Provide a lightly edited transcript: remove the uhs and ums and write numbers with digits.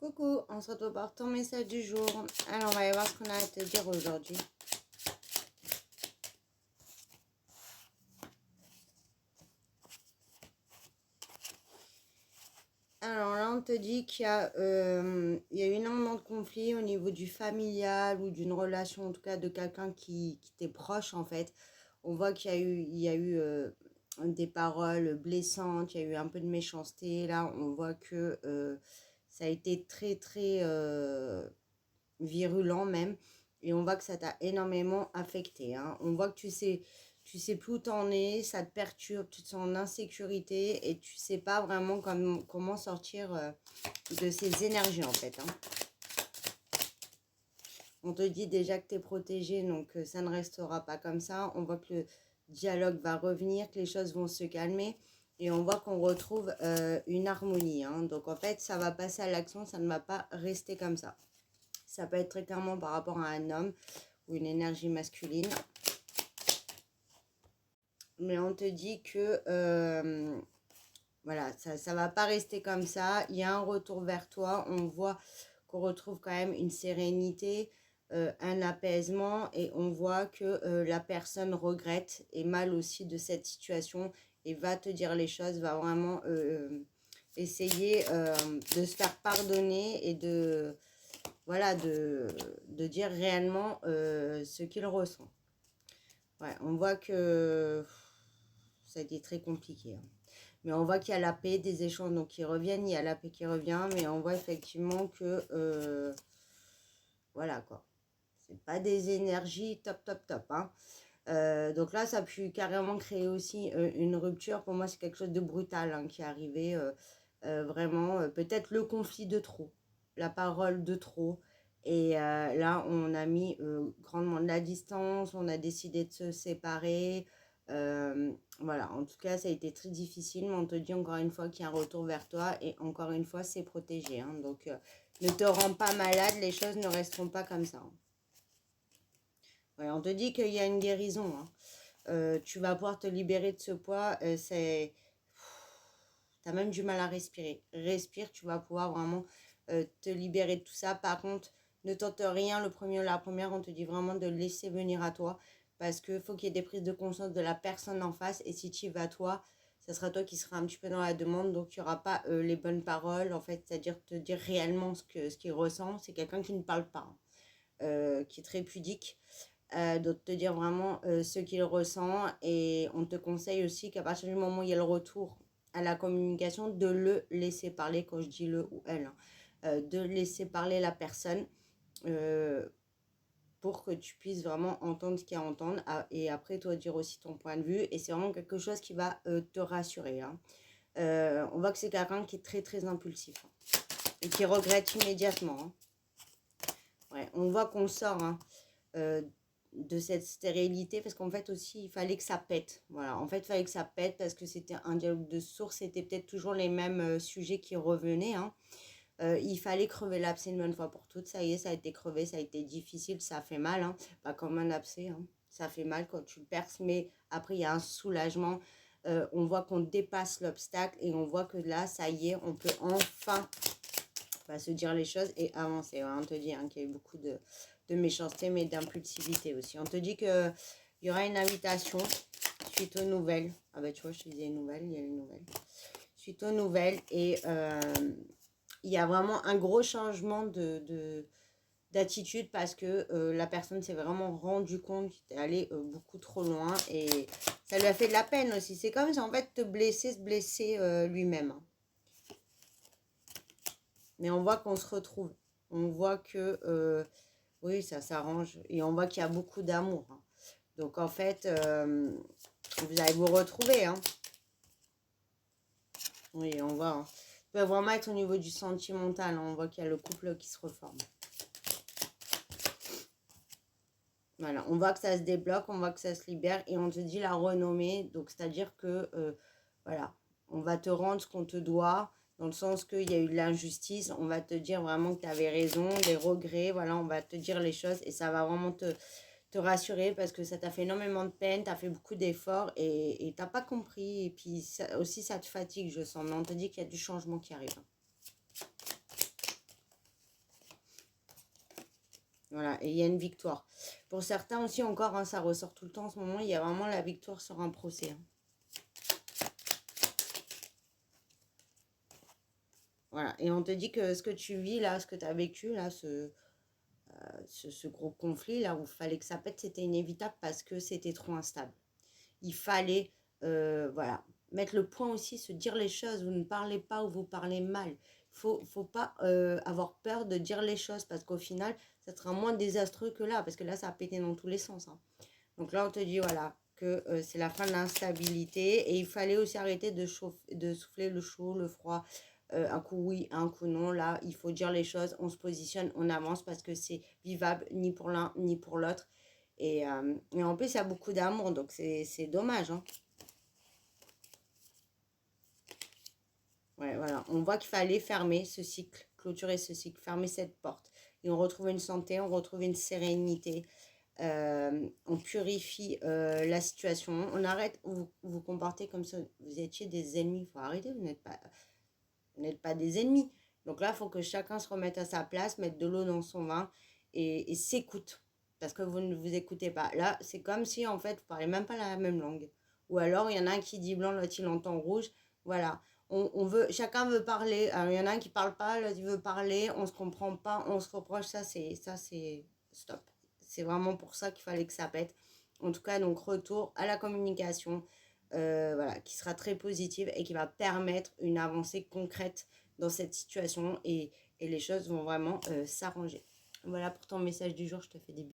Coucou, on se retrouve pour ton message du jour. Alors, on va aller voir ce qu'on a à te dire aujourd'hui. Alors là, on te dit qu'il y a eu énormément de conflits au niveau du familial ou d'une relation, en tout cas de quelqu'un qui t'est proche en fait. On voit qu'il y a eu des paroles blessantes, il y a eu un peu de méchanceté. Là, on voit que ça a été très très virulent même. Et on voit que ça t'a énormément affecté, hein. On voit que tu sais plus où t'en es, ça te perturbe, tu te sens en insécurité et tu sais pas vraiment comment sortir de ces énergies en fait, hein. On te dit déjà que tu es protégé, donc ça ne restera pas comme ça. On voit que le dialogue va revenir, que les choses vont se calmer. Et on voit qu'on retrouve une harmonie, hein. Donc en fait, ça va passer à l'action, ça ne va pas rester comme ça. Ça peut être très clairement par rapport à un homme ou une énergie masculine. Mais on te dit que voilà, ça ne va pas rester comme ça. Il y a un retour vers toi. On voit qu'on retrouve quand même une sérénité, un apaisement. Et on voit que la personne regrette et mal aussi de cette situation et va te dire les choses, va vraiment essayer de se faire pardonner et de voilà, de dire réellement ce qu'il ressent. Ouais, on voit que ça a été très compliqué, hein. Mais on voit qu'il y a la paix, des échanges donc qui reviennent, il y a la paix qui revient, mais on voit effectivement que voilà quoi. C'est pas des énergies top top top, hein. Donc là, ça a pu carrément créer aussi une rupture. Pour moi, c'est quelque chose de brutal, hein, qui est arrivé. Vraiment, peut-être le conflit de trop, la parole de trop. Et là, on a mis grandement de la distance, on a décidé de se séparer. Voilà, en tout cas, ça a été très difficile, mais on te dit encore une fois qu'il y a un retour vers toi. Et encore une fois, c'est protégé, hein. Donc, ne te rends pas malade, les choses ne resteront pas comme ça, hein. Ouais, on te dit qu'il y a une guérison, hein. Tu vas pouvoir te libérer de ce poids. Tu as même du mal à respirer. Respire, tu vas pouvoir vraiment te libérer de tout ça. Par contre, ne tente rien. Le premier ou la première, on te dit vraiment de laisser venir à toi. Parce qu'il faut qu'il y ait des prises de conscience de la personne en face. Et si tu y vas toi, ça sera toi qui sera un petit peu dans la demande. Donc, il n'y aura pas les bonnes paroles. En fait, c'est-à-dire te dire réellement ce qu'il ressent. C'est quelqu'un qui ne parle pas, hein, qui est très pudique. Donc te dire vraiment ce qu'il ressent, et on te conseille aussi qu'à partir du moment où il y a le retour à la communication, de le laisser parler. Quand je dis le ou elle, hein, de laisser parler la personne pour que tu puisses vraiment entendre ce qu'il y a à entendre, et après toi dire aussi ton point de vue, et c'est vraiment quelque chose qui va te rassurer, hein. On voit que c'est quelqu'un qui est très très impulsif, hein, et qui regrette immédiatement, hein. Ouais, on voit qu'on sort, hein, de cette stérilité, parce qu'en fait aussi il fallait que ça pète. Voilà, en fait il fallait que ça pète parce que c'était un dialogue de source, c'était peut-être toujours les mêmes sujets qui revenaient, hein. Il fallait crever l'abcès une bonne fois pour toutes. Ça y est, ça a été crevé, ça a été difficile, ça a fait mal, hein. Pas comme un abcès, hein. Ça fait mal quand tu le perces, mais après il y a un soulagement. On voit qu'on dépasse l'obstacle et on voit que là ça y est, on peut enfin se dire les choses et avancer, ouais. On te dit, hein, qu'il y a eu beaucoup de méchanceté, mais d'impulsivité aussi. On te dit qu'il y aura une invitation suite aux nouvelles. Ah bah tu vois, je te disais nouvelles, il y a une nouvelle. Suite aux nouvelles, et il y a vraiment un gros changement d'attitude, parce que la personne s'est vraiment rendu compte qu'il était allé beaucoup trop loin, et ça lui a fait de la peine aussi. C'est comme si en fait se blesser lui-même, hein. Mais on voit qu'on se retrouve. On voit que, oui, ça s'arrange. Et on voit qu'il y a beaucoup d'amour, hein. Donc, en fait, vous allez vous retrouver, hein. Oui, on voit, hein. Ça peut vraiment être au niveau du sentimental, hein. On voit qu'il y a le couple qui se reforme. Voilà, on voit que ça se débloque, on voit que ça se libère. Et on te dit la renommée. Donc, c'est-à-dire que, voilà, on va te rendre ce qu'on te doit. Dans le sens qu'il y a eu de l'injustice, on va te dire vraiment que tu avais raison, des regrets, voilà, on va te dire les choses, et ça va vraiment te rassurer, parce que ça t'a fait énormément de peine, tu as fait beaucoup d'efforts, et tu n'as pas compris, et puis ça, aussi ça te fatigue, je sens, mais on te dit qu'il y a du changement qui arrive. Voilà, et il y a une victoire. Pour certains aussi, encore, hein, ça ressort tout le temps en ce moment, il y a vraiment la victoire sur un procès. Hein. Voilà, et on te dit que ce que tu vis là, ce que tu as vécu là, ce gros conflit là où il fallait que ça pète, c'était inévitable parce que c'était trop instable. Il fallait, voilà, mettre le point aussi, se dire les choses. Vous ne parlez pas ou vous parlez mal. Faut pas avoir peur de dire les choses parce qu'au final, ça sera moins désastreux que là, parce que là, ça a pété dans tous les sens. Hein. Donc là, on te dit, voilà, que c'est la fin de l'instabilité et il fallait aussi arrêter de souffler le chaud, le froid. Un coup oui, un coup non. Là, il faut dire les choses, on se positionne, on avance parce que c'est vivable ni pour l'un ni pour l'autre. Et en plus, il y a beaucoup d'amour, donc c'est dommage. Hein. Ouais, voilà. On voit qu'il fallait fermer ce cycle, clôturer ce cycle, fermer cette porte. Et on retrouve une santé, on retrouve une sérénité. On purifie la situation. On arrête, vous comportez comme si vous étiez des ennemis. Il faut arrêter, vous n'êtes pas des ennemis. Donc là, il faut que chacun se remette à sa place, mettre de l'eau dans son vin et s'écoute. Parce que vous ne vous écoutez pas. Là, c'est comme si, en fait, vous ne parlez même pas la même langue. Ou alors, il y en a un qui dit blanc, l'autre, il entend rouge. Voilà. Chacun veut parler. Alors, il y en a un qui ne parle pas, l'autre, il veut parler. On ne se comprend pas, on se reproche. Ça, c'est stop. C'est vraiment pour ça qu'il fallait que ça pète. En tout cas, donc, retour à la communication. Voilà, qui sera très positive et qui va permettre une avancée concrète dans cette situation et les choses vont vraiment s'arranger. Voilà pour ton message du jour, je te fais des bisous.